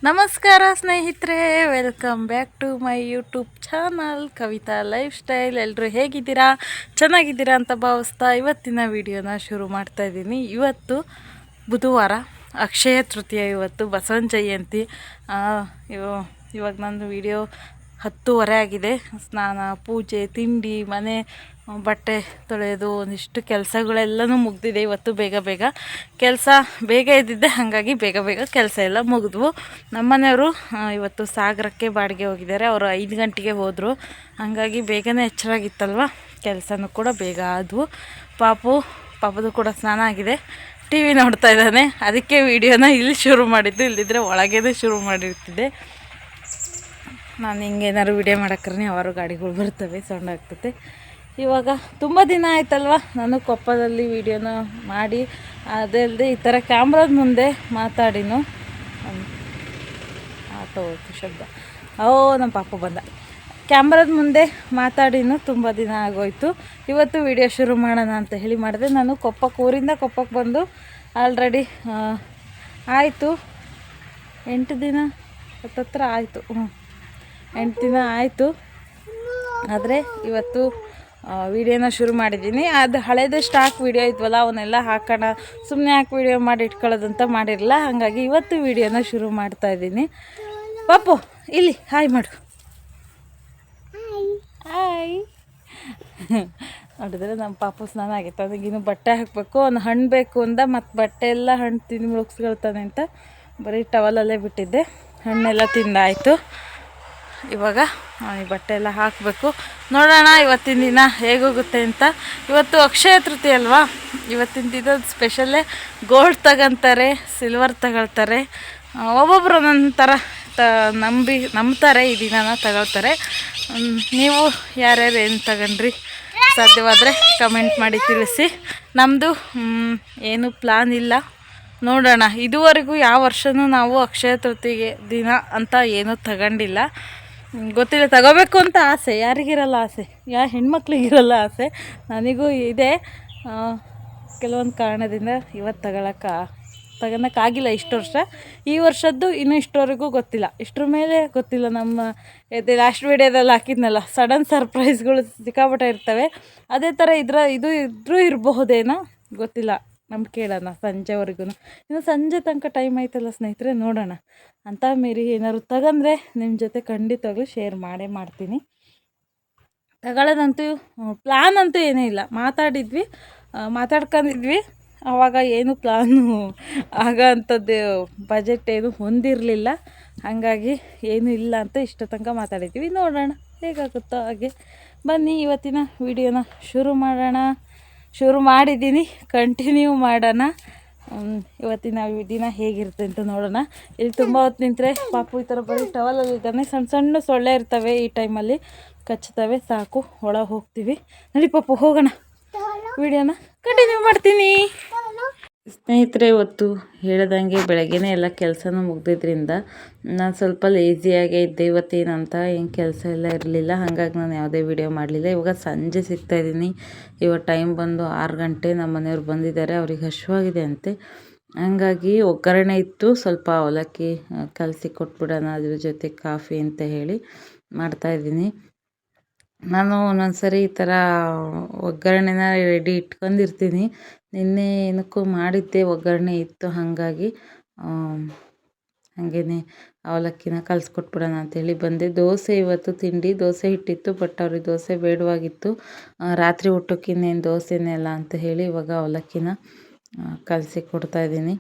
ನಮಸ್ಕಾರ ಸ್ನೇಹಿತರೆ, welcome back to my YouTube channel Kavitha lifestyle. ಎಲ್ಲರೂ ಹೇಗಿದ್ದೀರಾ? ಚೆನ್ನಾಗಿದ್ದೀರಾ ಅಂತ ಭಾವಿಸ್ತಾ ಇವತ್ತಿನ ವಿಡಿಯೋನ ಶುರು ಮಾಡ್ತಾಯಿದ್ದೀನಿ. ಇವತ್ತು ಬುಧವಾರ, ಅಕ್ಷಯ ತೃತೀಯ, ಇವತ್ತು ಬಸವನ ಜಯಂತಿ. ಇವಾಗ ನಂದು ವಿಡಿಯೋ 10:30 ಆಗಿದೆ. ಸ್ನಾನ, ಪೂಜೆ, ತಿಂಡಿ, ಮನೆ, ಬಟ್ಟೆ ತೊಳೆಯೋದು, ಒಂದಿಷ್ಟು ಕೆಲಸಗಳೆಲ್ಲನೂ ಮುಗ್ದಿದೆ. ಇವತ್ತು ಬೇಗ ಬೇಗ ಕೆಲಸ ಬೇಗ ಇದ್ದಿದ್ದೆ, ಹಾಗಾಗಿ ಬೇಗ ಬೇಗ ಕೆಲಸ ಎಲ್ಲ ಮುಗಿದ್ವು. ನಮ್ಮನೆಯವರು ಇವತ್ತು ಸಾಗರಕ್ಕೆ ಬಾಡಿಗೆ ಹೋಗಿದ್ದಾರೆ. ಅವರು 5 ಗಂಟೆಗೆ ಹೋದರು. ಹಾಗಾಗಿ ಬೇಗನೆ ಎಚ್ಚರಾಗಿತ್ತಲ್ವ, ಕೆಲಸನೂ ಕೂಡ ಬೇಗ ಆದವು. ಪಾಪದು ಕೂಡ ಸ್ನಾನ ಆಗಿದೆ, ಟಿ ವಿ ನೋಡ್ತಾ ಇದ್ದಾನೆ. ಅದಕ್ಕೆ ವಿಡಿಯೋನ ಇಲ್ಲಿ ಶುರು ಮಾಡಿದ್ದು, ಇಲ್ಲದಿದ್ದರೆ ಒಳಗೇ ಶುರು ಮಾಡಿರ್ತಿದ್ದೆ. ನಾನು ಹಿಂಗೇನಾದ್ರು ವಿಡಿಯೋ ಮಾಡೋಕ್ರೆ ಅವರು ಗಾಡಿಗಳು ಬರ್ತವೆ, ಸೌಂಡ್ ಆಗ್ತದೆ. ಇವಾಗ ತುಂಬ ದಿನ ಆಯ್ತಲ್ವ ನಾನು ಕೊಪ್ಪದಲ್ಲಿ ವಿಡಿಯೋನ ಮಾಡಿ, ಅದಲ್ಲದೆ ಈ ಥರ ಕ್ಯಾಮ್ರಾದ ಮುಂದೆ ಮಾತಾಡಿನು. ಆಟೋ ಶಬ್ದ, ನಮ್ಮ ಪಾಪ ಬಂದ. ಕ್ಯಾಮ್ರಾದ ಮುಂದೆ ಮಾತಾಡಿನು ತುಂಬ ದಿನ ಆಗೋಯ್ತು. ಇವತ್ತು ವಿಡಿಯೋ ಶುರು ಮಾಡೋಣ ಅಂತ ಹೇಳಿ ಮಾಡಿದೆ. ನಾನು ಊರಿಂದ ಕೊಪ್ಪಕ್ಕೆ ಬಂದು ಆಲ್ರೆಡಿ ಆಯಿತು 8 ದಿನ ಹತ್ತತ್ರ ಆಯಿತು. 8 ದಿನ ಆಯಿತು. ಆದರೆ ಇವತ್ತು ವಿಡಿಯೋನ ಶುರು ಮಾಡಿದ್ದೀನಿ. ಅದು ಹಳೇದೇ ಸ್ಟಾಕ್ ವಿಡಿಯೋ ಇದ್ವಲ್ಲ, ಅವನ್ನೆಲ್ಲ ಹಾಕೋಣ, ಸುಮ್ಮನೆ ಯಾಕೆ ವಿಡಿಯೋ ಮಾಡಿ ಇಟ್ಕೊಳ್ಳೋದಂತ ಮಾಡಿರಲಿಲ್ಲ. ಹಾಗಾಗಿ ಇವತ್ತು ವಿಡಿಯೋನ ಶುರು ಮಾಡ್ತಾಯಿದ್ದೀನಿ. ಪಾಪು ಇಲ್ಲಿ ಹಾಯ್ ಮಾಡು. ಹಾಯ್ ನೋಡಿದ್ರೆ ನಮ್ಮ ಪಾಪು ಸ್ನಾನ ಆಗಿತ್ತು. ಅದಕ್ಕಿನ್ನು ಬಟ್ಟೆ ಹಾಕಬೇಕು, ಒಂದು ಹಣ್ಣು ಬೇಕು ಅಂದ, ಮತ್ತು ಬಟ್ಟೆ ಎಲ್ಲ ಹಣ್ಣು ತಿಂದು ಮುಳುಗಿಸ್ಕೊಳ್ತಾನೆ ಅಂತ ಬರೀ ಟವಲಲ್ಲೇ ಬಿಟ್ಟಿದ್ದೆ. ಹಣ್ಣೆಲ್ಲ ತಿಂದಾಯಿತು. ಇವಾಗ ಈ ಬಟ್ಟೆ ಎಲ್ಲ ಹಾಕಬೇಕು. ನೋಡೋಣ ಇವತ್ತಿನ ದಿನ ಹೇಗೋಗುತ್ತೆ ಅಂತ. ಇವತ್ತು ಅಕ್ಷಯ ತೃತೀಯ ಅಲ್ವಾ, ಇವತ್ತಿನ ದಿನ ಸ್ಪೆಷಲ್ಲೇ ಗೋಲ್ಡ್ ತಗೊತಾರೆ, ಸಿಲ್ವರ್ ತಗೊಳ್ತಾರೆ. ಒಬ್ಬೊಬ್ಬರು ನನ್ನ ಥರ ನಂಬ್ತಾರೆ, ಈ ದಿನನ ತಗೊಳ್ತಾರೆ. ನೀವು ಯಾರ್ಯಾರು ಏನು ತಗೊಂಡ್ರಿ ಸಾಧ್ಯವಾದರೆ ಕಮೆಂಟ್ ಮಾಡಿ ತಿಳಿಸಿ. ನಮ್ಮದು ಏನು ಪ್ಲಾನ್ ಇಲ್ಲ, ನೋಡೋಣ. ಇದುವರೆಗೂ ಯಾವ ವರ್ಷವೂ ನಾವು ಅಕ್ಷಯ ತೃತೀಯ ದಿನ ಅಂತ ಏನೂ ತಗೊಂಡಿಲ್ಲ. ಗೊತ್ತಿಲ್ಲ, ತಗೋಬೇಕು ಅಂತ ಆಸೆ. ಯಾರಿಗಿರಲ್ಲ ಆಸೆ? ಹೆಣ್ಮಕ್ಳಿಗಿರಲ್ಲ ಆಸೆ? ನನಗೂ ಇದೆ. ಕೆಲವೊಂದು ಕಾರಣದಿಂದ ಇವತ್ತು ತಗೊಳಕ್ಕಾಗಿಲ್ಲ ಇಷ್ಟು ವರ್ಷ. ಈ ವರ್ಷದ್ದು ಇನ್ನೂ ಇಷ್ಟವರೆಗೂ ಗೊತ್ತಿಲ್ಲ, ಇಷ್ಟರ ಮೇಲೆ ಗೊತ್ತಿಲ್ಲ. ನಮ್ಮ ಲಾಸ್ಟ್ ವೀಡಿಯೋದಲ್ಲಿ ಹಾಕಿದ್ನಲ್ಲ, ಸಡನ್ ಸರ್ಪ್ರೈಸ್ಗಳು ಸಿಕ್ಕಾಪಟ್ಟೆ ಇರ್ತವೆ. ಅದೇ ಥರ ಇದ್ರೂ ಇರಬಹುದೇನೋ ಗೊತ್ತಿಲ್ಲ. ಕೇಳೋಣ ಸಂಜೆವರೆಗೂ. ಇನ್ನು ಸಂಜೆ ತನಕ ಟೈಮ್ ಆಯ್ತಲ್ಲ ಸ್ನೇಹಿತರೆ, ನೋಡೋಣ. ಅಂತ ಮೀರಿ ಏನಾದ್ರು ತಗೊಂಡ್ರೆ ನಿಮ್ಮ ಜೊತೆ ಖಂಡಿತವಾಗ್ಲೂ ಶೇರ್ ಮಾಡ್ತೀನಿ. ತಗೊಳ್ಳೋದಂತೂ ಪ್ಲ್ಯಾನ್ ಅಂತೂ ಏನೂ ಇಲ್ಲ. ಮಾತಾಡ್ಕೊಂಡಿದ್ವಿ ಆವಾಗ. ಏನು ಪ್ಲಾನು ಆಗ ಅಂಥದ್ದು ಬಜೆಟ್ ಏನು ಹೊಂದಿರಲಿಲ್ಲ. ಹಾಗಾಗಿ ಏನೂ ಇಲ್ಲ ಅಂತ ಇಷ್ಟ ತನಕ ಮಾತಾಡಿದ್ವಿ. ನೋಡೋಣ ಹೇಗಾಗುತ್ತೋ ಹಾಗೆ. ಬನ್ನಿ ಇವತ್ತಿನ ವಿಡಿಯೋನ ಶುರು ಮಾಡಿದ್ದೀನಿ, ಕಂಟಿನ್ಯೂ ಮಾಡೋಣ. ಇವತ್ತಿನ ದಿನ ಹೇಗಿರುತ್ತೆ ಅಂತ ನೋಡೋಣ. ಇಲ್ಲಿ ತುಂಬ ಹೊತ್ತು ನಿಂತರೆ ಪಾಪು ಈ ಥರ ಬರೀ ಟವಲಲ್ಲಿ ಇದ್ದಾನೆ. ಸಣ್ಣ ಸಣ್ಣ ಸೊಳ್ಳೆ ಇರ್ತವೆ, ಈ ಟೈಮಲ್ಲಿ ಕಚ್ತವೆ. ಸಾಕು, ಒಳಗೆ ಹೋಗ್ತೀವಿ. ನಡಿ ಪಾಪು, ಹೋಗೋಣ. ವಿಡಿಯೋನ ಕಂಟಿನ್ಯೂ ಮಾಡ್ತೀನಿ. ಸ್ನೇಹಿತರೆ, ಇವತ್ತು ಹೇಳ್ದಂಗೆ ಬೆಳಗ್ಗೆನೇ ಎಲ್ಲ ಕೆಲಸನೂ ಮುಗ್ದಿದ್ರಿಂದ ನಾನು ಸ್ವಲ್ಪ ಲೇಸಿಯಾಗೇ ಇದ್ದೆ. ಇವತ್ತೇನಂತ ಏನು ಕೆಲಸ ಎಲ್ಲ ಇರಲಿಲ್ಲ, ಹಾಗಾಗಿ ನಾನು ಯಾವುದೇ ವಿಡಿಯೋ ಮಾಡಲಿಲ್ಲ. ಇವಾಗ ಸಂಜೆ ಸಿಗ್ತಾಯಿದ್ದೀನಿ. ಇವಾಗ ಟೈಮ್ ಬಂದು 6 ಗಂಟೆ. ನಮ್ಮ ಮನೆಯವ್ರು ಬಂದಿದ್ದಾರೆ, ಅವ್ರಿಗೆ ಹಸಿವಾಗಿದೆ ಅಂತೆ. ಹಾಗಾಗಿ ಒಗ್ಗರಣೆ ಇತ್ತು, ಸ್ವಲ್ಪ ಅವಲಕ್ಕಿ ಕಲಸಿ ಕೊಟ್ಬಿಡೋಣ, ಅದ್ರ ಜೊತೆ ಕಾಫಿ ಅಂತ ಹೇಳಿ ಮಾಡ್ತಾಯಿದ್ದೀನಿ. ನಾನು ಒಂದೊಂದು ಸರಿ ಈ ಥರ ಒಗ್ಗರಣೆನ ರೆಡಿ ಇಟ್ಕೊಂಡಿರ್ತೀನಿ. ನಿನ್ನೆ ಏನಕ್ಕೂ ಮಾಡಿದ್ದೆ, ಒಗ್ಗರಣೆ ಇತ್ತು. ಹಾಗಾಗಿ ಹಾಗೇ ಅವಲಕ್ಕಿನ ಕಲಿಸ್ಕೊಟ್ಬಿಡೋಣ ಅಂಥೇಳಿ ಬಂದೆ. ದೋಸೆ ಇವತ್ತು ತಿಂಡಿ, ದೋಸೆ ಹಿಟ್ಟಿತ್ತು. ಬಟ್ ಅವ್ರಿಗೆ ದೋಸೆ ಬೇಡವಾಗಿತ್ತು. ರಾತ್ರಿ ಊಟಕ್ಕೆ ಇನ್ನೇನು ದೋಸೆನೇ ಅಲ್ಲ ಅಂತ ಹೇಳಿ ಇವಾಗ ಅವಲಕ್ಕಿನ ಕಲಸಿ ಕೊಡ್ತಾಯಿದ್ದೀನಿ.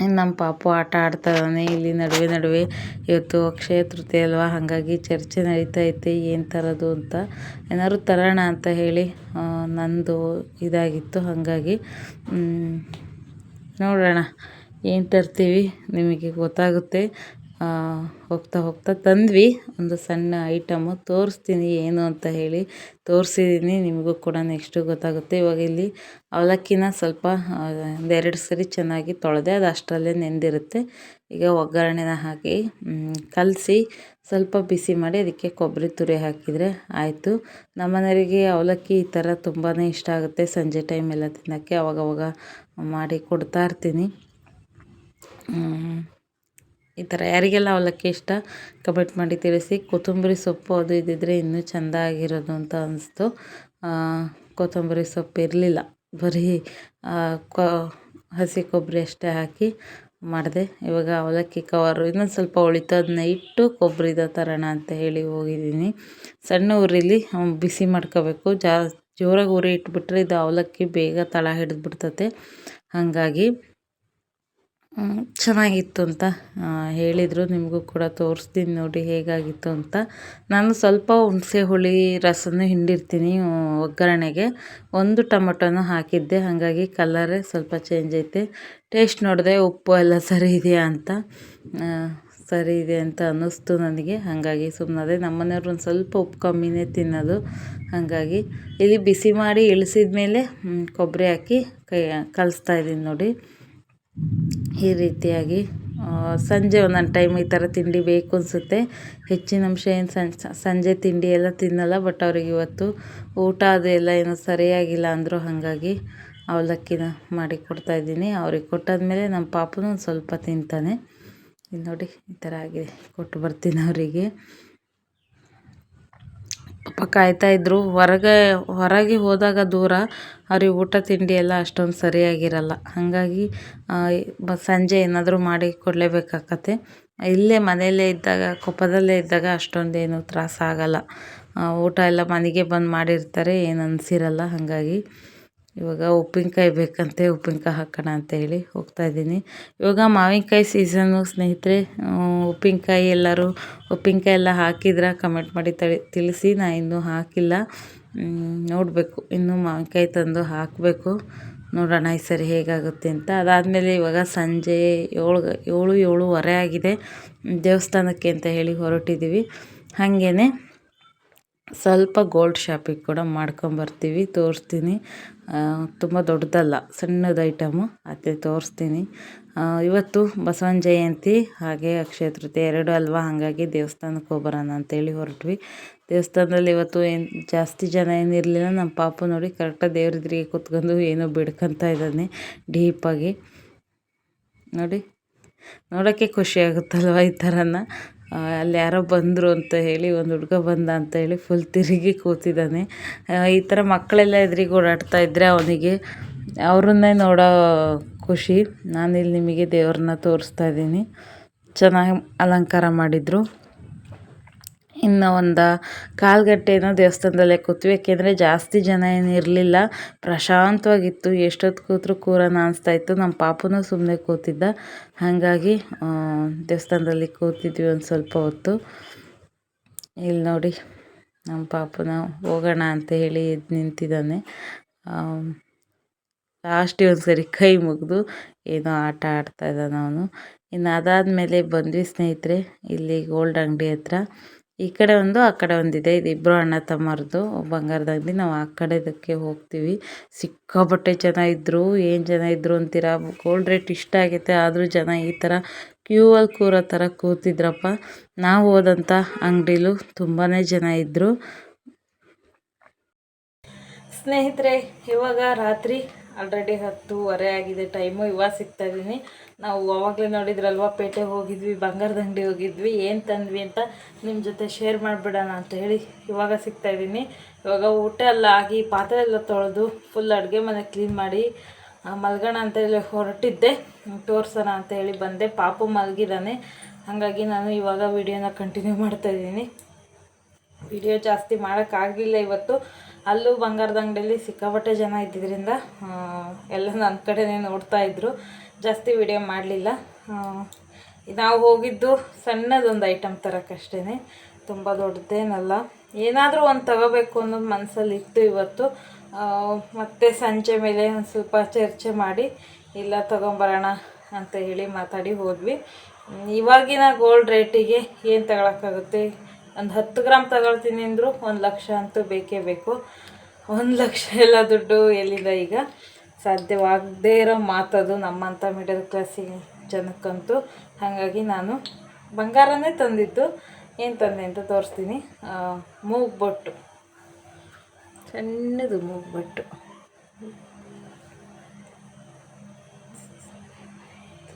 ಇನ್ನು ನಮ್ಮ ಪಾಪು ಆಟ ಆಡ್ತಾಯಿದ್ದಾನೆ ಇಲ್ಲಿ ನಡುವೆ. ಇವತ್ತು ಅಕ್ಷಯ ತೃತೀಯ ಅಲ್ವಾ, ಹಾಗಾಗಿ ಚರ್ಚೆ ನಡೀತಾ ಐತೆ ಏನು ತರೋದು ಅಂತ. ಏನಾದ್ರು ತರೋಣ ಅಂತ ಹೇಳಿ ನಂದು ಇದಾಗಿತ್ತು. ಹಾಗಾಗಿ ನೋಡೋಣ ಏನು ತರ್ತೀವಿ, ನಿಮಗೆ ಗೊತ್ತಾಗುತ್ತೆ. ಹೋಗ್ತಾ ತಂದ್ವಿ ಒಂದು ಸಣ್ಣ ಐಟಮು, ತೋರಿಸ್ತೀನಿ ಏನು ಅಂತ ಹೇಳಿ. ತೋರಿಸಿದ್ದೀನಿ, ನಿಮಗೂ ಕೂಡ ನೆಕ್ಸ್ಟು ಗೊತ್ತಾಗುತ್ತೆ. ಇವಾಗ ಇಲ್ಲಿ ಅವಲಕ್ಕಿನ ಸ್ವಲ್ಪ 2 ಸರಿ ಚೆನ್ನಾಗಿ ತೊಳೆದೆ, ಅದು ಅಷ್ಟರಲ್ಲೇ ನೆಂದಿರುತ್ತೆ. ಈಗ ಒಗ್ಗರಣೆನ ಹಾಕಿ ಕಲಸಿ ಸ್ವಲ್ಪ ಬಿಸಿ ಮಾಡಿ ಅದಕ್ಕೆ ಕೊಬ್ಬರಿ ತುರಿ ಹಾಕಿದರೆ ಆಯಿತು. ನಮ್ಮನೆಯವರಿಗೆ ಅವಲಕ್ಕಿ ಈ ಥರ ತುಂಬಾ ಇಷ್ಟ ಆಗುತ್ತೆ. ಸಂಜೆ ಟೈಮೆಲ್ಲ ತಿನ್ನೋಕ್ಕೆ ಅವಾಗವಾಗ ಮಾಡಿ ಕೊಡ್ತಾ ಇರ್ತೀನಿ. ಈ ಥರ ಯಾರಿಗೆಲ್ಲ ಅವಲಕ್ಕಿ ಇಷ್ಟ ಕಮೆಂಟ್ ಮಾಡಿ ತಿಳಿಸಿ. ಕೊತ್ತಂಬರಿ ಸೊಪ್ಪು ಅದು ಇದ್ದಿದ್ರೆ ಇನ್ನೂ ಚೆಂದ ಆಗಿರೋದು ಅಂತ ಅನಿಸ್ತು. ಕೊತ್ತಂಬರಿ ಸೊಪ್ಪು ಇರಲಿಲ್ಲ, ಬರೀ ಹಸಿ ಕೊಬ್ಬರಿ ಅಷ್ಟೇ ಹಾಕಿ ಮಾಡಿದೆ. ಇವಾಗ ಅವಲಕ್ಕಿ ಕವರು ಇನ್ನೊಂದು ಸ್ವಲ್ಪ ಉಳಿತು, ಅದನ್ನ ಇಟ್ಟು ಕೊಬ್ಬರಿದ ತರೋಣ ಅಂತ ಹೇಳಿ ಹೋಗಿದ್ದೀನಿ. ಸಣ್ಣ ಉರಿಲಿ ಬಿಸಿ ಮಾಡ್ಕೋಬೇಕು. ಜೋರಾಗಿ ಉರಿ ಇಟ್ಬಿಟ್ರೆ ಇದು ಅವಲಕ್ಕಿ ಬೇಗ ತಳ ಹಿಡಿದ್ಬಿಡ್ತತೆ. ಹಾಗಾಗಿ ಚೆನ್ನಾಗಿತ್ತು ಅಂತ ಹೇಳಿದರು. ನಿಮಗೂ ಕೂಡ ತೋರಿಸ್ತೀನಿ ನೋಡಿ ಹೇಗಾಗಿತ್ತು ಅಂತ. ನಾನು ಸ್ವಲ್ಪ ಹುಣಸೆ ಹುಳಿ ರಸನೂ ಹಿಂಡಿರ್ತೀನಿ ಒಗ್ಗರಣೆಗೆ. ಒಂದು ಟೊಮಟೊನೂ ಹಾಕಿದ್ದೆ, ಹಾಗಾಗಿ ಕಲರೇ ಸ್ವಲ್ಪ ಚೇಂಜ್ ಐತೆ. ಟೇಸ್ಟ್ ನೋಡಿದೆ ಉಪ್ಪು ಎಲ್ಲ ಸರಿ ಇದೆಯಾ ಅಂತ, ಸರಿ ಇದೆ ಅಂತ ಅನ್ನಿಸ್ತು ನನಗೆ. ಹಾಗಾಗಿ ಸುಮ್ಮನೆ ನಮ್ಮನೆಯವ್ರು ಒಂದು ಸ್ವಲ್ಪ ಉಪ್ಪು ಕಮ್ಮಿನೇ ತಿನ್ನೋದು. ಹಾಗಾಗಿ ಇಲ್ಲಿ ಬಿಸಿ ಮಾಡಿ ಇಳಿಸಿದ ಮೇಲೆ ಕೊಬ್ಬರಿ ಹಾಕಿ ಕಲಿಸ್ತಾ ಇದ್ದೀನಿ ನೋಡಿ. ಈ ರೀತಿಯಾಗಿ ಸಂಜೆ ಒಂದೊಂದು ಟೈಮ್ ಈ ಥರ ತಿಂಡಿ ಬೇಕು ಅನಿಸುತ್ತೆ. ಹೆಚ್ಚಿನ ಅಂಶ ಏನು ಸಂಜೆ ತಿಂಡಿ ಎಲ್ಲ ತಿನ್ನಲ್ಲ, ಬಟ್ ಅವ್ರಿಗೆ ಇವತ್ತು ಊಟ ಅದೆಲ್ಲ ಏನೋ ಸರಿಯಾಗಿಲ್ಲ ಅಂದರು. ಹಾಗಾಗಿ ಅವಲಕ್ಕಿನ ಮಾಡಿ ಕೊಡ್ತಾಯಿದ್ದೀನಿ. ಅವ್ರಿಗೆ ಕೊಟ್ಟಾದ್ಮೇಲೆ ನಮ್ಮ ಪಾಪನೂ ಒಂದು ಸ್ವಲ್ಪ ತಿಂತಾನೆ. ಇಲ್ಲಿ ನೋಡಿ ಈ ಥರ ಆಗಿದೆ, ಕೊಟ್ಟು ಬರ್ತೀನಿ ಅವರಿಗೆ. ಪಾಪ ಕಾಯ್ತಾಯಿದ್ರು. ಹೊರಗೆ ಹೋದಾಗ ದೂರ ಅವ್ರಿಗೆ ಊಟ ತಿಂಡಿ ಎಲ್ಲ ಅಷ್ಟೊಂದು ಸರಿಯಾಗಿರಲ್ಲ. ಹಾಗಾಗಿ ಸಂಜೆ ಏನಾದರೂ ಮಾಡಿ ಕೊಡಲೇಬೇಕಾಗತ್ತೆ. ಇಲ್ಲೇ ಮನೆಯಲ್ಲೇ ಇದ್ದಾಗ, ಕೊಪ್ಪದಲ್ಲೇ ಇದ್ದಾಗ ಅಷ್ಟೊಂದೇನು ತ್ರಾಸಾಗಲ್ಲ. ಊಟ ಎಲ್ಲ ಮನೆಗೆ ಬಂದು ಮಾಡಿರ್ತಾರೆ, ಏನು ಅನಿಸಿರಲ್ಲ. ಹಾಗಾಗಿ ಇವಾಗ ಉಪ್ಪಿನಕಾಯಿ ಬೇಕಂತೆ, ಉಪ್ಪಿನಕಾಯಿ ಹಾಕೋಣ ಅಂತ ಹೇಳಿ ಹೋಗ್ತಾಯಿದ್ದೀನಿ. ಇವಾಗ ಮಾವಿನಕಾಯಿ ಸೀಸನ್ನು ಸ್ನೇಹಿತರೆ. ಉಪ್ಪಿನಕಾಯಿ ಎಲ್ಲರೂ ಉಪ್ಪಿನಕಾಯಿ ಎಲ್ಲ ಹಾಕಿದ್ರೆ ಕಮೆಂಟ್ ಮಾಡಿ ತಿಳಿಸಿ. ನಾನು ಇನ್ನೂ ಹಾಕಿಲ್ಲ, ನೋಡಬೇಕು. ಇನ್ನೂ ಮಾವಿನಕಾಯಿ ತಂದು ಹಾಕಬೇಕು, ನೋಡೋಣ ಈ ಸರಿ ಹೇಗಾಗುತ್ತೆ ಅಂತ. ಅದಾದಮೇಲೆ ಇವಾಗ ಸಂಜೆ 7:30 ಆಗಿದೆ. ದೇವಸ್ಥಾನಕ್ಕೆ ಅಂತ ಹೇಳಿ ಹೊರಟಿದ್ದೀವಿ. ಹಾಗೇ ಸ್ವಲ್ಪ ಗೋಲ್ಡ್ ಶಾಪಿಂಗ್ ಕೂಡ ಮಾಡ್ಕೊಂಬರ್ತೀವಿ, ತೋರಿಸ್ತೀನಿ. ತುಂಬ ದೊಡ್ಡದಲ್ಲ, ಸಣ್ಣದು ಐಟಮು, ಅದೇ ತೋರಿಸ್ತೀನಿ. ಇವತ್ತು ಬಸವನ ಜಯಂತಿ ಹಾಗೆ ಅಕ್ಷಯ ತೃತೀಯ 2 ಅಲ್ವಾ, ಹಾಗಾಗಿ ದೇವಸ್ಥಾನಕ್ಕೆ ಹೋಗ್ಬರೋಣ ಅಂತೇಳಿ ಹೊರಟ್ವಿ. ದೇವಸ್ಥಾನದಲ್ಲಿ ಇವತ್ತು ಏನು ಜಾಸ್ತಿ ಜನ ಏನಿರಲಿಲ್ಲ. ನಮ್ಮ ಪಾಪು ನೋಡಿ ಕರೆಕ್ಟಾಗಿ ದೇವ್ರದ್ರಿಗೆ ಕೂತ್ಕೊಂಡು ಏನೋ ಬಿಡ್ಕೊತಾ ಇದ್ದಾನೆ ಡೀಪಾಗಿ. ನೋಡಿ, ನೋಡೋಕ್ಕೆ ಖುಷಿ ಆಗುತ್ತಲ್ವ ಈ ಥರನ. ಅಲ್ಲಿ ಯಾರೋ ಬಂದರು ಅಂತ ಹೇಳಿ, ಒಂದು ಹುಡುಗ ಬಂದ ಅಂತ ಹೇಳಿ ಫುಲ್ ತಿರುಗಿ ಕೂತಿದ್ದಾನೆ. ಈ ಥರ ಮಕ್ಕಳೆಲ್ಲ ಎದುರಿಗೆ ಓಡಾಡ್ತಾ ಇದ್ದರೆ ಅವನಿಗೆ ಅವ್ರನ್ನೇ ನೋಡೋ ಖುಷಿ. ನಾನಿಲ್ಲಿ ನಿಮಗೆ ದೇವ್ರನ್ನ ತೋರಿಸ್ತಾ ಇದ್ದೀನಿ. ಚೆನ್ನಾಗಿ ಅಲಂಕಾರ ಮಾಡಿದರು. ಇನ್ನು ಒಂದು 1/4 ಗಂಟೆನೋ ದೇವಸ್ಥಾನದಲ್ಲೇ ಕೂತ್ವಿ. ಯಾಕೆಂದರೆ ಜಾಸ್ತಿ ಜನ ಏನು ಇರಲಿಲ್ಲ, ಪ್ರಶಾಂತವಾಗಿತ್ತು. ಎಷ್ಟೊತ್ತು ಕೂತ್ರು ಕೂರೋಣ ಅನಿಸ್ತಾಯಿತ್ತು. ನಮ್ಮ ಪಾಪನೂ ಸುಮ್ಮನೆ ಕೂತಿದ್ದ. ಹಾಗಾಗಿ ದೇವಸ್ಥಾನದಲ್ಲಿ ಕೂತಿದ್ವಿ ಒಂದು ಸ್ವಲ್ಪ ಹೊತ್ತು. ಇಲ್ಲಿ ನೋಡಿ ನಮ್ಮ ಪಾಪನ ಹೋಗೋಣ ಅಂತ ಹೇಳಿ ಎದ್ದು ನಿಂತಿದ್ದಾನೆ. ಲಾಸ್ಟಿಗೆ ಒಂದು ಸರಿ ಕೈ ಮುಗಿದು ಏನೋ ಆಟ ಆಡ್ತಾ ಇದ್ದಾನೆ ಅವನು. ಇನ್ನು ಅದಾದಮೇಲೆ ಬಂದ್ವಿ ಸ್ನೇಹಿತರೆ, ಇಲ್ಲಿ ಗೋಲ್ಡ್ ಅಂಗಡಿ ಹತ್ರ. ಈ ಕಡೆ ಒಂದು ಆ ಕಡೆ ಒಂದಿದೆ. ಇದು ಇಬ್ಬರು ಅಣ್ಣ ತಮ್ಮರದು ಬಂಗಾರದ ಅಂಗಡಿ. ನಾವು ಆ ಕಡೆದಕ್ಕೆ ಹೋಗ್ತೀವಿ. ಸಿಕ್ಕಾಪಟ್ಟೆ ಜನ ಇದ್ದರು. ಏನು ಜನ ಇದ್ದರು ಅಂತೀರಾ, ಗೋಲ್ಡ್ ರೇಟ್ ಇಷ್ಟ ಆಗೈತೆ ಆದರೂ ಜನ ಈ ಥರ ಕ್ಯೂ ಅಲ್ಲಿ ಕೂರೋ ಥರ ಕೂತಿದ್ರಪ್ಪ. ನಾವು ಹೋದಂಥ ಅಂಗಡಿಲೂ ತುಂಬಾ ಜನ ಇದ್ದರು ಸ್ನೇಹಿತರೆ. ಇವಾಗ ರಾತ್ರಿ ಆಲ್ರೆಡಿ 10:30 ಆಗಿದೆ ಟೈಮು. ಇವಾಗ ಸಿಗ್ತಾಯಿದ್ದೀನಿ. ನಾವು ಆವಾಗಲೇ ನೋಡಿದ್ರಲ್ವ, ಪೇಟೆಗೆ ಹೋಗಿದ್ವಿ, ಬಂಗಾರದ ಅಂಗಡಿ ಹೋಗಿದ್ವಿ. ಏನು ತಂದ್ವಿ ಅಂತ ನಿಮ್ಮ ಜೊತೆ ಶೇರ್ ಮಾಡಿಬಿಡೋಣ ಅಂತ ಹೇಳಿ ಇವಾಗ ಸಿಗ್ತಾಯಿದ್ದೀನಿ. ಇವಾಗ ಊಟ ಎಲ್ಲ ಆಗಿ ಪಾತ್ರೆ ಎಲ್ಲ ತೊಳೆದು ಫುಲ್ ಅಡುಗೆ ಮನೆ ಕ್ಲೀನ್ ಮಾಡಿ ಮಲ್ಗೋಣ ಅಂತ ಹೇಳಿ ಹೊರಟಿದ್ದೆ. ತೋರಿಸೋಣ ಅಂತ ಹೇಳಿ ಬಂದೆ. ಪಾಪು ಮಲಗಿದ್ದಾನೆ. ಹಾಗಾಗಿ ನಾನು ಇವಾಗ ವಿಡಿಯೋನ ಕಂಟಿನ್ಯೂ ಮಾಡ್ತಾಯಿದ್ದೀನಿ. ವಿಡಿಯೋ ಜಾಸ್ತಿ ಮಾಡೋಕ್ಕಾಗಲಿಲ್ಲ ಇವತ್ತು. ಅಲ್ಲೂ ಬಂಗಾರದ ಅಂಗಡಿಯಲ್ಲಿ ಸಿಕ್ಕಾಪಟ್ಟೆ ಜನ ಇದ್ದಿದ್ದರಿಂದ ಎಲ್ಲ ನನ್ನ ಕಡೆನೇ ನೋಡ್ತಾಯಿದ್ರು. ಜಾಸ್ತಿ ವಿಡಿಯೋ ಮಾಡಲಿಲ್ಲ. ನಾವು ಹೋಗಿದ್ದು ಸಣ್ಣದೊಂದು ಐಟಮ್ ತರೋಕ್ಕಷ್ಟೇ, ತುಂಬ ದೊಡ್ಡದೇನಲ್ಲ. ಏನಾದರೂ ಒಂದು ತಗೋಬೇಕು ಅನ್ನೋದು ಮನಸ್ಸಲ್ಲಿ ಇತ್ತು ಇವತ್ತು. ಮತ್ತು ಸಂಜೆ ಮೇಲೆ ಒಂದು ಸ್ವಲ್ಪ ಚರ್ಚೆ ಮಾಡಿ ಇಲ್ಲ ತೊಗೊಂಬರೋಣ ಅಂತ ಹೇಳಿ ಮಾತಾಡಿ ಹೋದ್ವಿ. ಇವಾಗಿನ ಗೋಲ್ಡ್ ರೇಟಿಗೆ ಏನು ತಗೊಳಕ್ಕಾಗುತ್ತೆ? ಒಂದು 10 ಗ್ರಾಮ್ ತಗೊಳ್ತೀನಿ ಅಂದರೂ 1 ಲಕ್ಷ ಅಂತೂ ಬೇಕೇ ಬೇಕು. 1 ಲಕ್ಷ ಎಲ್ಲ ದುಡ್ಡು ಎಲ್ಲಿದ ಈಗ? ಸಾಧ್ಯವಾಗದೇ ಇರೋ ಮಾತದು ನಮ್ಮಂಥ ಮಿಡಲ್ ಕ್ಲಾಸಿಗೆ ಜನಕ್ಕಂತೂ. ಹಾಗಾಗಿ ನಾನು ಬಂಗಾರನೇ ತಂದಿದ್ದು. ಏನು ತಂದೆ ಅಂತ ತೋರಿಸ್ತೀನಿ. ಮೂಗುಬೊಟ್ಟು, ಸಣ್ಣದು ಮೂಗುಬೊಟ್ಟು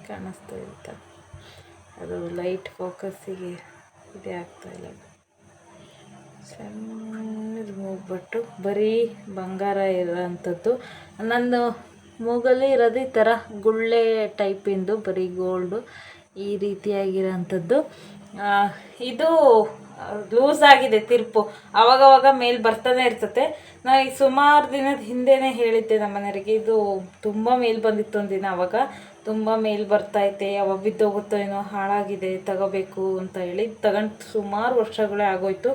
ಕಾಣಿಸ್ತಾ ಇರುತ್ತೆ. ಅದು ಲೈಟ್ ಫೋಕಸ್ಸಿಗೆ ಇದೇ ಆಗ್ತಾಯಿಲ್ಲ. ಸಣ್ಣದು ಮೂಗ್ಬಟ್ಟು ಬರೀ ಬಂಗಾರ ಇರೋಂಥದ್ದು. ನನ್ನ ಮೂಗಲ್ಲಿ ಇರೋದು ಈ ಥರ ಗುಳ್ಳೆ ಟೈಪಿಂದು ಬರೀ ಗೋಲ್ಡು ಈ ರೀತಿಯಾಗಿರೋಂಥದ್ದು. ಇದು ಲೂಸ್ ಆಗಿದೆ ತಿರುಪು, ಆವಾಗವಾಗ ಮೇಲೆ ಬರ್ತಾನೆ ಇರ್ತತೆ. ನಾನು ಈ ಸುಮಾರು ದಿನದ ಹಿಂದೆನೇ ಹೇಳಿದ್ದೆ ನಮ್ಮ ಮನೆಯವರಿಗೆ, ಇದು ತುಂಬ ಮೇಲೆ ಬಂದಿತ್ತು ಒಂದಿನ. ಆವಾಗ ತುಂಬ ಮೇಲೆ ಬರ್ತೈತೆ, ಯಾವಾಗ ಬಿದ್ದೋಗುತ್ತೋ ಏನೋ, ಹಾಳಾಗಿದೆ, ತಗೋಬೇಕು ಅಂತ ಹೇಳಿ ತಗೊಂಡು ಸುಮಾರು ವರ್ಷಗಳೇ ಆಗೋಯ್ತು.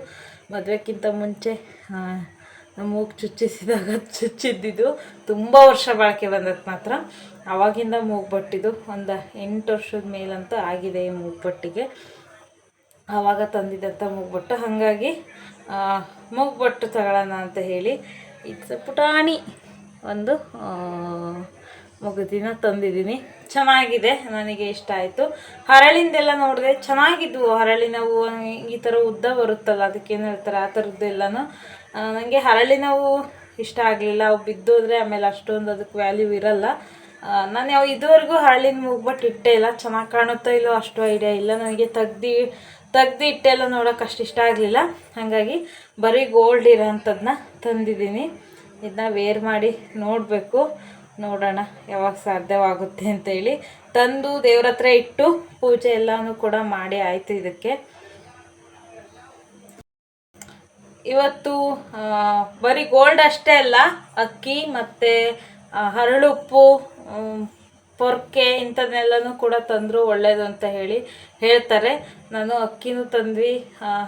ಮದುವೆಕ್ಕಿಂತ ಮುಂಚೆ ಮೂಗು ಚುಚ್ಚಿಸಿದಾಗ ಚುಚ್ಚಿದ್ದಿದ್ದು ತುಂಬ ವರ್ಷ ಬಾಳಿಕೆ ಬಂದದ್ದು ಮಾತ್ರ. ಆವಾಗಿಂದ ಮೂಗ್ಬಟ್ಟಿದ್ದು ಒಂದು 8 ವರ್ಷದ ಮೇಲಂತೂ ಆಗಿದೆ ಈ ಮೂಗ್ಬಟ್ಟಿಗೆ. ಆವಾಗ ತಂದಿದ್ದಂಥ ಮೂಗ್ಬಟ್ಟು, ಹಾಗಾಗಿ ಮೂಗ್ಬಟ್ಟು ತಗೊಳ್ಳೋಣ ಅಂತ ಹೇಳಿ ಇದು ಪುಟಾಣಿ ಒಂದು ಮುಗುದಿನ ತಂದಿದ್ದೀನಿ. ಚೆನ್ನಾಗಿದೆ, ನನಗೆ ಇಷ್ಟ ಆಯಿತು. ಹರಳಿಂದೆಲ್ಲ ನೋಡಿದೆ ಚೆನ್ನಾಗಿದ್ವು. ಹರಳಿನವು ಈ ಥರ ಉದ್ದ ಬರುತ್ತಲ್ಲ, ಅದಕ್ಕೇನು ಹೇಳ್ತಾರೆ ಆ ಥರದ್ದೆಲ್ಲನೂ. ನನಗೆ ಹರಳಿನವು ಇಷ್ಟ ಆಗಲಿಲ್ಲ, ಅವು ಬಿದ್ದೋದ್ರೆ ಆಮೇಲೆ ಅಷ್ಟೊಂದು ಅದಕ್ಕೆ ವ್ಯಾಲ್ಯೂ ಇರಲ್ಲ. ನಾನು ಇದುವರೆಗೂ ಹರಳಿನ ಮೂಗ್ಬಟ್ಟು ಇಟ್ಟೇ ಇಲ್ಲ. ಚೆನ್ನಾಗಿ ಕಾಣುತ್ತೋ ಇಲ್ಲೋ ಅಷ್ಟು ಐಡಿಯಾ ಇಲ್ಲ ನನಗೆ. ತೆಗ್ದು ಇಟ್ಟೆಲ್ಲ ನೋಡೋಕೆ ಅಷ್ಟು ಇಷ್ಟ ಆಗಲಿಲ್ಲ. ಹಾಗಾಗಿ ಬರೀ ಗೋಲ್ಡ್ ಇರೋಂಥದ್ದನ್ನ ತಂದಿದ್ದೀನಿ. ಇದನ್ನ ವೇರ್ ಮಾಡಿ ನೋಡಬೇಕು, ನೋಡೋಣ ಯಾವಾಗ ಸಾಧ್ಯವಾಗುತ್ತೆ ಅಂತೇಳಿ. ತಂದು ದೇವ್ರ ಹತ್ರ ಇಟ್ಟು ಪೂಜೆ ಎಲ್ಲನೂ ಕೂಡ ಮಾಡಿ ಆಯಿತು. ಇದಕ್ಕೆ ಇವತ್ತು ಬರೀ ಗೋಲ್ಡ್ ಅಷ್ಟೇ ಅಲ್ಲ, ಅಕ್ಕಿ ಮತ್ತು ಹರಳುಪ್ಪು, ಪೊರ್ಕೆ ಇಂಥದ್ದನ್ನೆಲ್ಲನೂ ಕೂಡ ತಂದರು ಒಳ್ಳೆಯದು ಅಂತ ಹೇಳ್ತಾರೆ. ನಾನು ಅಕ್ಕಿನೂ ತಂದ್ವಿ,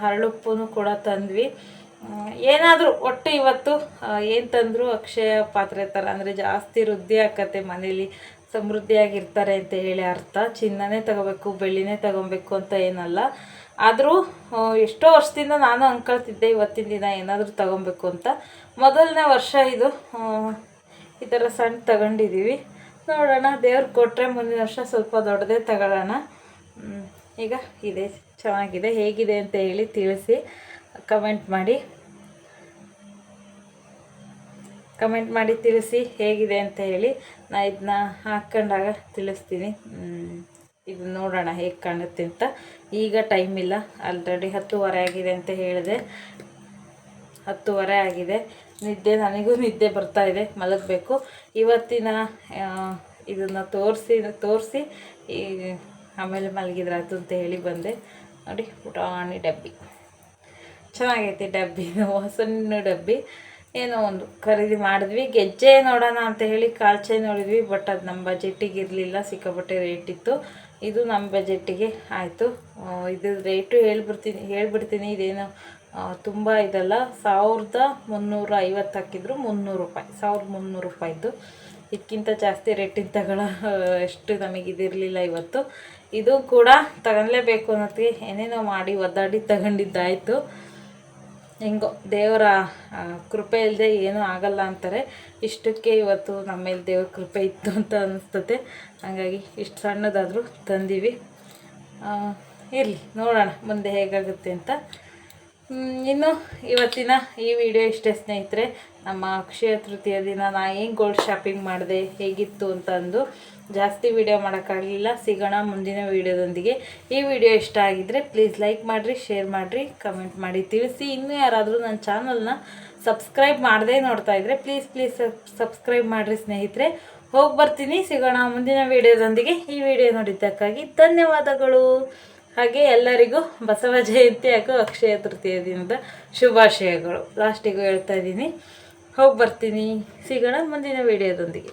ಹರಳುಪ್ಪು ಕೂಡ ತಂದ್ವಿ. ಏನಾದರೂ ಒಟ್ಟು ಇವತ್ತು ಏನು ತಂದರೂ ಅಕ್ಷಯ ಪಾತ್ರೆ ಥರ, ಅಂದರೆ ಜಾಸ್ತಿ ವೃದ್ಧಿ ಆಕತ್ತೆ ಮನೇಲಿ, ಸಮೃದ್ಧಿಯಾಗಿರ್ತಾರೆ ಅಂತ ಹೇಳಿ ಅರ್ಥ. ಚಿನ್ನನೇ ತಗೋಬೇಕು, ಬೆಳ್ಳಿನೇ ತಗೊಬೇಕು ಅಂತ ಏನಲ್ಲ. ಆದರೂ ಎಷ್ಟೋ ವರ್ಷದಿಂದ ನಾನು ಅಂದ್ಕೊಳ್ತಿದ್ದೆ ಇವತ್ತಿನ ದಿನ ಏನಾದರೂ ತಗೊಬೇಕು ಅಂತ. ಮೊದಲನೇ ವರ್ಷ ಇದು ಈ ಥರ ಸಣ್ಣ ತಗೊಂಡಿದ್ದೀವಿ. ನೋಡೋಣ, ದೇವ್ರು ಕೊಟ್ಟರೆ ಮುಂದಿನ ವರ್ಷ ಸ್ವಲ್ಪ ದೊಡ್ಡದೇ ತಗೊಳ್ಳೋಣ. ಈಗ ಇದೆ, ಚೆನ್ನಾಗಿದೆ. ಹೇಗಿದೆ ಅಂತ ಹೇಳಿ ತಿಳಿಸಿ, ಕಮೆಂಟ್ ಮಾಡಿ ತಿಳಿಸಿ ಹೇಗಿದೆ ಅಂತ ಹೇಳಿ. ನಾನು ಇದನ್ನ ಹಾಕ್ಕೊಂಡಾಗ ತಿಳಿಸ್ತೀನಿ. ಇದು ನೋಡೋಣ ಹೇಗೆ ಕಾಣುತ್ತೆ ಅಂತ. ಈಗ ಟೈಮ್ ಇಲ್ಲ, ಆಲ್ರೆಡಿ 10:30 ಆಗಿದೆ ಅಂತ ಹೇಳಿದೆ. 10:30 ಆಗಿದೆ. ನನಗೂ ನಿದ್ದೆ ಬರ್ತಾಯಿದೆ, ಮಲಗಬೇಕು. ಇವತ್ತಿನ ಇದನ್ನು ತೋರಿಸಿ ಆಮೇಲೆ ಮಲಗಿದ್ರಾಯ್ತು ಅಂತ ಹೇಳಿ ಬಂದೆ. ನೋಡಿ, ಪುಟಾಣಿ ಡಬ್ಬಿ ಚೆನ್ನಾಗೈತಿ. ಡಬ್ಬಿನೂ ಸಣ್ಣ ಡಬ್ಬಿ. ಏನೋ ಒಂದು ಖರೀದಿ ಮಾಡಿದ್ವಿ. ಗೆಜ್ಜೆ ನೋಡೋಣ ಅಂತ ಹೇಳಿ ಕಾಲ್ಚೆ ನೋಡಿದ್ವಿ, ಬಟ್ ಅದು ನಮ್ಮ ಬಜೆಟ್ಟಿಗೆ ಇರಲಿಲ್ಲ, ಸಿಕ್ಕಾಪಟ್ಟೆ ರೇಟ್ ಇತ್ತು. ಇದು ನಮ್ಮ ಬಜೆಟ್ಟಿಗೆ ಆಯಿತು. ಇದು ರೇಟು ಹೇಳ್ಬಿಡ್ತೀನಿ. ಇದೇನು ತುಂಬ ಇದಲ್ಲ, 1350 ಹಾಕಿದ್ರು 300 ರೂಪಾಯಿ, 1300 ರೂಪಾಯಿದ್ದು. ಇದಕ್ಕಿಂತ ಜಾಸ್ತಿ ರೇಟಿನ ಎಷ್ಟು ನಮಗಿದಿರಲಿಲ್ಲ ಇವತ್ತು. ಇದು ಕೂಡ ತಗೊಳ್ಳೇಬೇಕು ಅನ್ನೋದಕ್ಕೆ ಏನೇನೋ ಮಾಡಿ ಒದ್ದಾಡಿ ತಗೊಂಡಿದ್ದಾಯಿತು. ಹೆಂಗೋ ದೇವರ ಕೃಪೆ ಇಲ್ಲದೆ ಏನೂ ಆಗಲ್ಲ ಅಂತಾರೆ. ಇಷ್ಟಕ್ಕೆ ಇವತ್ತು ನಮ್ಮ ಮೇಲೆ ದೇವ್ರ ಕೃಪೆ ಇತ್ತು ಅಂತ ಅನ್ನಿಸ್ತದೆ. ಹಾಗಾಗಿ ಇಷ್ಟು ಸಣ್ಣದಾದರೂ ತಂದೀವಿ. ಇರಲಿ, ನೋಡೋಣ ಮುಂದೆ ಹೇಗಾಗುತ್ತೆ ಅಂತ. ಇನ್ನು ಇವತ್ತಿನ ಈ ವಿಡಿಯೋ ಇಷ್ಟೇ ಸ್ನೇಹಿತರೆ. ನಮ್ಮ ಅಕ್ಷಯ ತೃತೀಯ ದಿನ ಏನು ಗೋಲ್ಡ್ ಶಾಪಿಂಗ್ ಮಾಡಿದೆ, ಹೇಗಿತ್ತು ಅಂತ ಅಂದು ಜಾಸ್ತಿ ವಿಡಿಯೋ ಮಾಡೋಕ್ಕಾಗಲಿಲ್ಲ. ಸಿಗೋಣ ಮುಂದಿನ ವಿಡಿಯೋದೊಂದಿಗೆ. ಈ ವಿಡಿಯೋ ಇಷ್ಟ ಆಗಿದ್ದರೆ ಪ್ಲೀಸ್ ಲೈಕ್ ಮಾಡಿರಿ, ಶೇರ್ ಮಾಡಿರಿ, ಕಮೆಂಟ್ ಮಾಡಿ ತಿಳಿಸಿ. ಇನ್ನೂ ಯಾರಾದರೂ ನನ್ನ ಚಾನಲ್ನ ಸಬ್ಸ್ಕ್ರೈಬ್ ಮಾಡದೇ ನೋಡ್ತಾ ಇದ್ದರೆ ಪ್ಲೀಸ್ ಸಬ್ಸ್ಕ್ರೈಬ್ ಮಾಡಿರಿ ಸ್ನೇಹಿತರೆ. ಹೋಗಿ ಬರ್ತೀನಿ. ಸಿಗೋಣ ಮುಂದಿನ ವಿಡಿಯೋದೊಂದಿಗೆ. ಈ ವಿಡಿಯೋ ನೋಡಿದ್ದಕ್ಕಾಗಿ ಧನ್ಯವಾದಗಳು. ಹಾಗೆ ಎಲ್ಲರಿಗೂ ಬಸವ ಜಯಂತಿ ಹಾಗೂ ಅಕ್ಷಯ ತೃತೀಯ ದಿನದ ಶುಭಾಶಯಗಳು ಲಾಸ್ಟಿಗೂ ಹೇಳ್ತಾ ಇದ್ದೀನಿ. ಹೋಗಿ ಬರ್ತೀನಿ. ಸಿಗೋಣ ಮುಂದಿನ ವಿಡಿಯೋದೊಂದಿಗೆ.